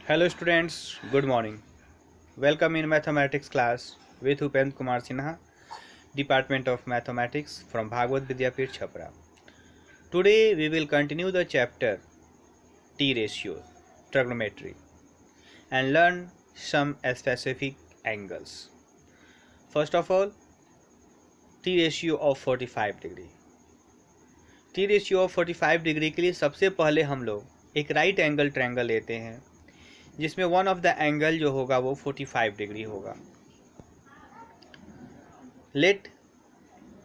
Hello students, good morning. Welcome in mathematics class with Upendra Kumar Sinha, Department of Mathematics from Bhagwat Vidyapith Chhapra. Today we will continue the chapter T ratio, trigonometry, and learn some specific angles. First of all, T ratio of 45 degree. T ratio of 45 degree के लिए सबसे पहले हम लोग एक right angle triangle लेते हैं जिसमें वन ऑफ द एंगल जो होगा वो 45 डिग्री होगा. Let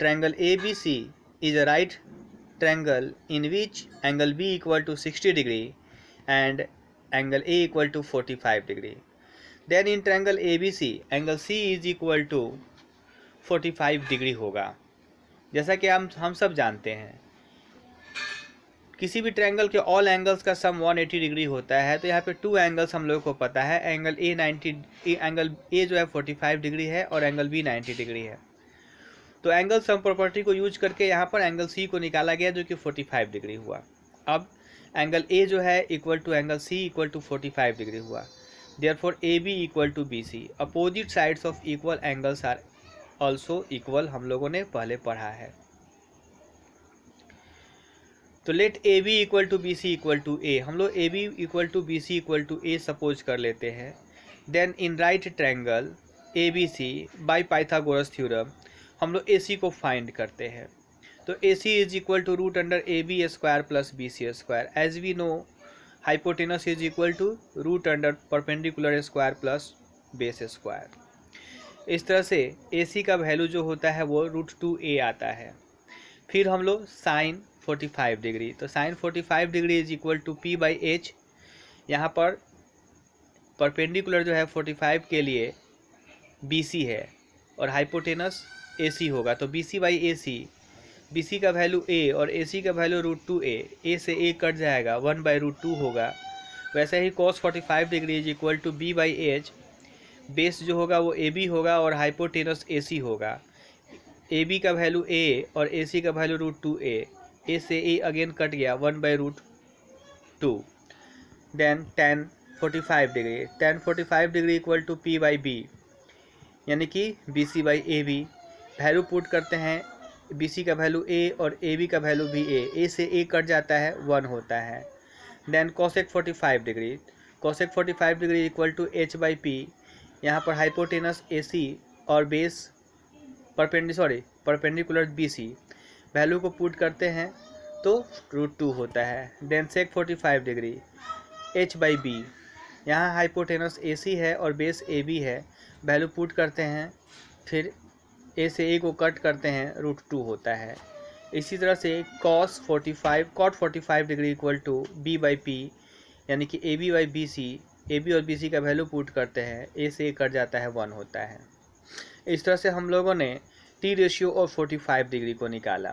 triangle ABC is a right triangle in which angle B equal to 60 degree and angle A equal to 45 degree. Then in triangle ABC angle C is equal to 45 degree होगा. जैसा कि हम सब जानते हैं किसी भी ट्रायंगल के ऑल एंगल्स का सम 180 डिग्री होता है, तो यहाँ पे टू एंगल्स हम लोगों को पता है. एंगल A जो है 45 डिग्री है और एंगल B 90 डिग्री है. तो एंगल सम प्रॉपर्टी को यूज करके यहाँ पर एंगल सी को निकाला गया जो कि 45 डिग्री हुआ. अब एंगल ए जो है equal to angle C equal to 45 degree हुआ. Therefore A B equal to B C. Opposite sides of equal angles are also equal, हम लोगों ने पहले पढ़ा है. तो let A B equal to B C equal to A. हम लोग A B equal to B C equal to A suppose कर लेते हैं. Then in right triangle A B C by Pythagoras theorem हम लोग ए सी को find करते हैं. तो A C is equal to root under A B square plus B C square. As we know hypotenuse is equal to root under perpendicular square plus base square. इस तरह से ए सी का value जो होता है वो √2a आता है. फिर हम लोग साइन 45 डिग्री. तो sine 45 degree is equal to P by H. यहाँ पर परपेंडिकुलर जो है 45 के लिए बी सी है और हाइपोटेनस ए सी होगा. तो B C by A C, B C का वैल्यू ए और ए सी का वैल्यू √2a. ए से ए कट जाएगा, 1/√2 होगा. वैसे ही cos 45 degree is equal to B by H. Base जो होगा वो ए बी होगा और हाइपोटेनस ए सी होगा. ए बी का वैल्यू ए और ए सी का वैल्यू √2a. ए से ए अगेन कट गया, 1/√2. Then tan 45 degree. tan 45 degree equal to P by B, यानी कि B C by A B. Value put करते हैं, बी सी का वैल्यू ए और ए बी का वैल्यू भी ए. ए से ए कट जाता है, 1 होता है. Then cosec 45 degree. cosec 45 degree equal to H by P. यहाँ पर हाइपोटेनस ए सी और base perpendicular B C. Value को पुट करते हैं तो √2 होता है. Then sec 45 degree H by B. यहाँ हाइपोटेनस ए सी है और बेस ए बी है. वैल्यू पुट करते हैं, फिर ए से ए को कट करते हैं, √2 होता है. इसी तरह से cot 45 degree equal to B by P, यानी कि A B by B C. A B और बी सी का वैल्यू पुट करते हैं, ए से ए कट जाता है, 1 होता है. इस तरह से हम लोगों ने टी रेशियो और 45 डिग्री को निकाला.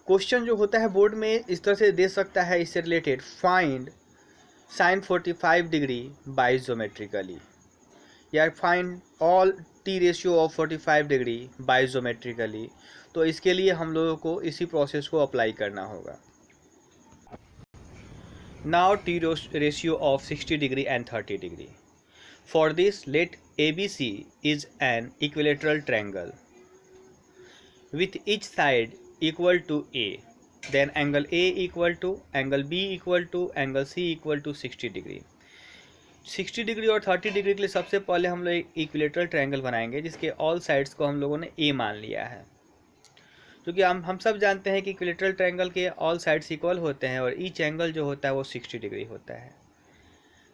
क्वेश्चन जो होता है बोर्ड में इस तरह से दे सकता है, इससे related find sine 45 degree by geometrically, या find all T ratio of 45 degree by geometrically. तो इसके लिए हम लोगों को इसी प्रोसेस को अप्लाई करना होगा. Now T ratio of 60 degree and 30 degree. For this let ABC is an equilateral triangle with each side equal to A. Then angle A equal to, angle B equal to, angle C equal to 60 degree. 60 degree और 30 degree के लिए सबसे पहले हम लोग एक equilateral triangle बनाएंगे जिसके ऑल साइड्स को हम लोगों ने A मान लिया है. क्योंकि हम सब जानते हैं कि इक्विलेटरल ट्रायंगल के ऑल साइड्स इक्वल होते हैं और ईच एंगल जो होता है वो 60 डिग्री होता है.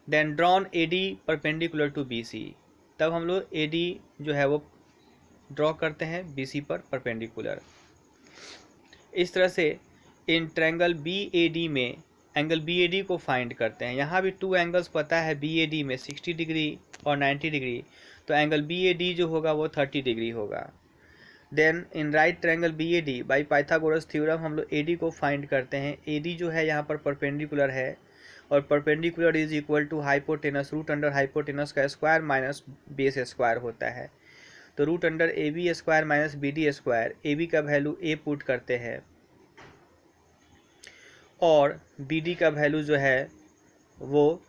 Then drawn AD perpendicular to BC. तब हम लोग AD जो है वो ड्रॉ करते हैं BC पर परपेंडिकुलर. इस तरह से इन ट्रायंगल BAD में एंगल BAD को फाइंड करते हैं. यहाँ भी टू एंगल्स पता है BAD में, 60 डिग्री और 90 डिग्री. तो एंगल BAD जो होगा वो 30 डिग्री होगा. Then in right triangle BAD by Pythagoras theorem हम लोग AD को फाइंड करते हैं. AD जो है यहाँ पर परपेंडिकुलर है और perpendicular is equal to hypotenuse root under hypotenuse का स्क्वायर माइनस बेस स्क्वायर होता है. तो root under A B square minus B D square. A B का वैल्यू ए पुट करते हैं और बी डी का वैल्यू जो है वो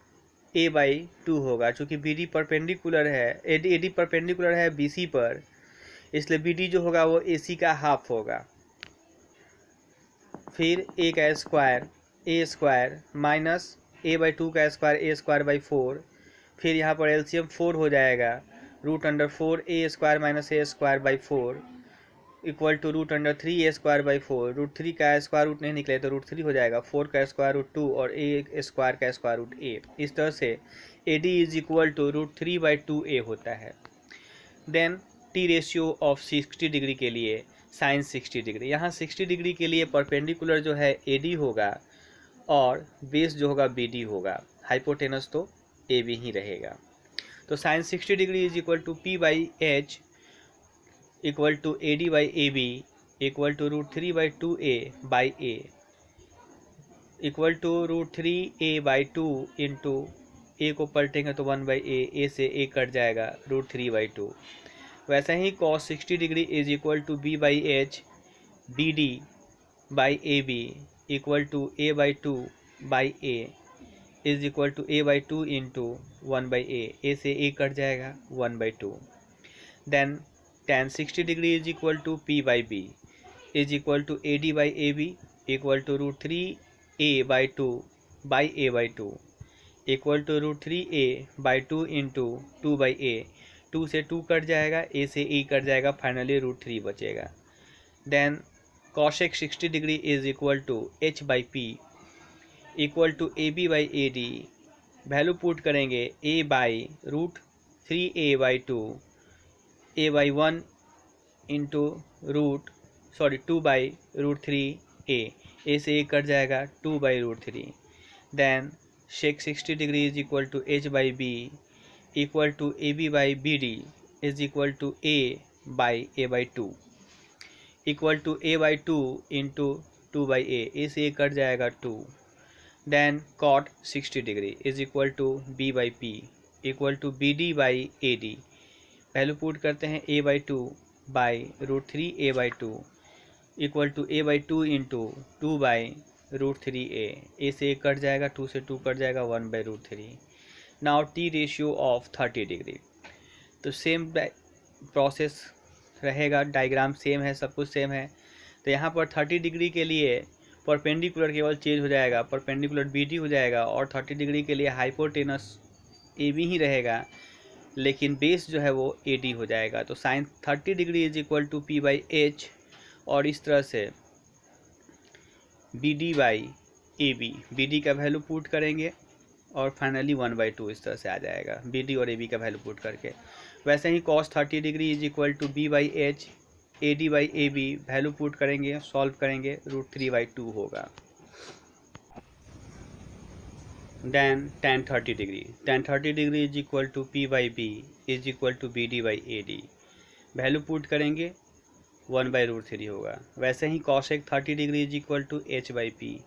a/2 होगा। चूँकि BD परपेंडिकुलर है, AD परपेंडिकुलर है BC पर, इसलिए BD जो होगा वो AC का हाफ होगा। फिर a का स्क्वायर माइनस a/2 का स्क्वायर A²/4। फिर यहाँ पर LCM 4 हो जाएगा, √4 a² minus a²/4 equal to √3 a²/4। √3 का स्क्वायर रूट नहीं निकले तो √3 हो जाएगा, 4 का स्क्वायर रूट 2 और a² का स्क्वायर रूट a। इस तरह से AD is equal to √3/2a होता है। Then T ratio of 60 degree के लिए साइन 60 डिग्री, यहाँ 60 डिग्री के लिए परपेंडिकुलर जो है AD होगा और बेस जो होगा BD होगा, हाइपोटेनस तो AB ही रहेगा। तो sine 60 degree is equal to P/H equal to AD/AB equal to √3/2a/a equal to √3a/2 into a को पलटेंगे तो 1/a, a से a कट जाएगा, √3/2। वैसे ही cos 60 degree is equal to B/H BD/AB equal to a/2/a is equal to a/2 into 1/a, a से a cut जाएगा, 1/2। Then tan 60 degree is equal to P/B is equal to AD/AB equal to √3a/2/a/2 equal to √3a/2 into 2/a, 2 से 2 cut जाएगा, a से a cut जाएगा, finally √3 बचेगा। Then cosec 60 degree is equal to H/P equal to AB/AD, value put करेंगे a/√3a/2 a/1 into 2/√3a, a से a cut जाएगा, 2/√3। Then sec 60 degree is equal to H/B equal to AB/BD is equal to a/a/2 equal to a/2 into 2/a, a से a cut जाएगा, 2। Then cot 60 degree is equal to B/P equal to BD/AD, value put करते हैं a/2/√3a/2 equal to a/2 into 2/√3a, a से a cut जाएगा, 2 से 2 cut जाएगा, 1/√3। Now T ratio of 30 degree, तो same process रहेगा, diagram same है, सब कुछ सेम है। तो यहाँ पर 30 डिग्री के लिए परपेंडिकुलर केवल चेंज हो जाएगा, परपेंडिकुलर BD हो जाएगा और 30 डिग्री के लिए हाइपोटेनस AB ही रहेगा, लेकिन बेस जो है वो AD हो जाएगा। तो sine 30 degree is equal to P/H और इस तरह से BD/AB, BD का वैल्यू पुट करेंगे और फाइनली 1/2 इस तरह से आ जाएगा, BD और AB का वैल्यू पुट करके। वैसे ही cos 30 degree is equal to B/H AD/AB, value put करेंगे, सॉल्व करेंगे, √3/2 होगा। Then tan 30 degree is equal to P/B is equal to BD/AD, value put करेंगे, 1/√3 होगा। वैसे ही cosec 30 degree is equal to H/P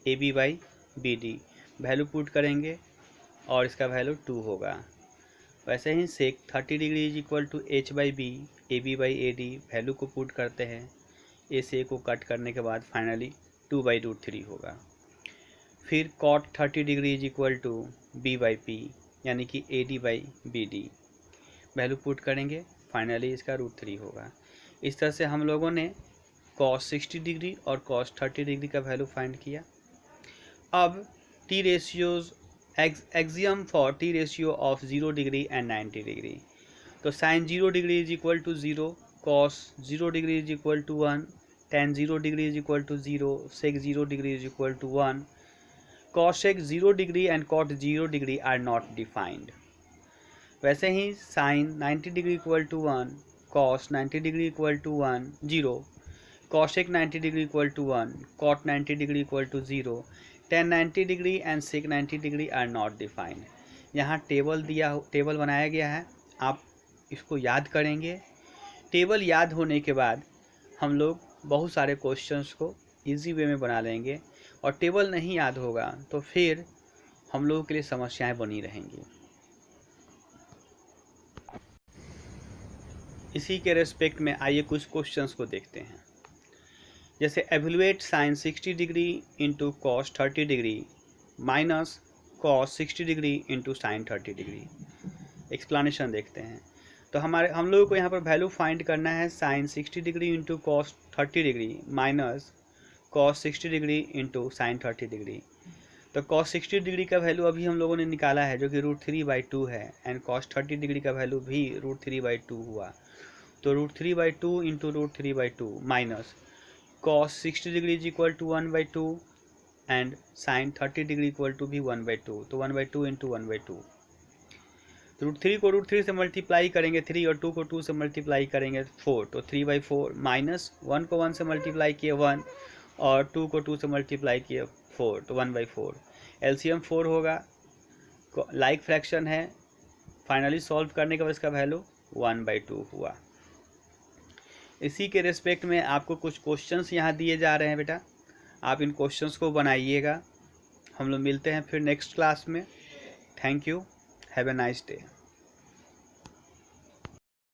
AB/BD, value put करेंगे और इसका वैल्यू 2 होगा। वैसे ही sec 30 degree is equal to H/B AB/AD, value को पुट करते हैं, a से a को कट करने के बाद फाइनली 2/√3 होगा। फिर cot 30 degree is equal to B/P यानी कि AD/BD, वैल्यू पुट करेंगे, फाइनली इसका √3 होगा। इस तरह से हम लोगों ने cos 60 डिग्री और cos 30 डिग्री का वैल्यू फाइंड किया। अब T ratios, axiom for T ratio of 0 degree and 90 degree, तो sine 0 degree is equal to 0, cos 0 degree is equal to 1, tan 0 degree is equal to 0, sec 0 degree is equal to 1। cosec 0 degree and cot 0 degree are not defined. वैसे ही sine 90 degree equal to 1, cos 90 degree equal to 1 0, cosec 90 degree equal to 1, cot 90 degree equal to 0, tan 90 degree and sec 90 degree are not defined. यहाँ table बनाया गया है, आप इसको याद करेंगे। टेबल याद होने के बाद हम लोग बहुत सारे क्वेश्चंस को इजी वे में बना लेंगे, और टेबल नहीं याद होगा तो फिर हम लोगों के लिए समस्याएं बनी रहेंगी। इसी के रेस्पेक्ट में आइए कुछ क्वेश्चंस को देखते हैं। जैसे evaluate sine 60 degree into cos 30 degree minus cos 60 degree into sine 30 degree. Explanation देखते हैं। तो हम लोगों को यहाँ पर वैल्यू फाइंड करना है sine 60 degree into cos 30 degree minus cos 60 degree into sine 30 degree. तो कॉस 60 डिग्री का वैल्यू अभी हम लोगों ने निकाला है जो कि √3/2 है, एंड कॉस 30 डिग्री का वैल्यू भी √3/2 हुआ। तो √3/2 into √3/2 minus cos 60 degree is equal to 1/2 and sine 30 degree equal to भी 1/2। तो 1/2 इंटू 1/2। √3 को √3 से मल्टीप्लाई करेंगे 3, और 2 को 2 से मल्टीप्लाई करेंगे 4, तो 3/4 माइनस 1 को 1 से मल्टीप्लाई किए 1, और 2 को 2 से मल्टीप्लाई किए 4, तो 1/4। एलसीएम 4 होगा, लाइक फ्रैक्शन है, फाइनली सॉल्व करने के बाद इसका वैल्यू 1/2 हुआ। इसी के रिस्पेक्ट में आपको कुछ क्वेश्चंस यहाँ दिए जा रहे हैं बेटा, आप इन क्वेश्चंस को बनाइएगा। हम लोग मिलते हैं फिर नेक्स्ट क्लास में। Thank you, have a nice day.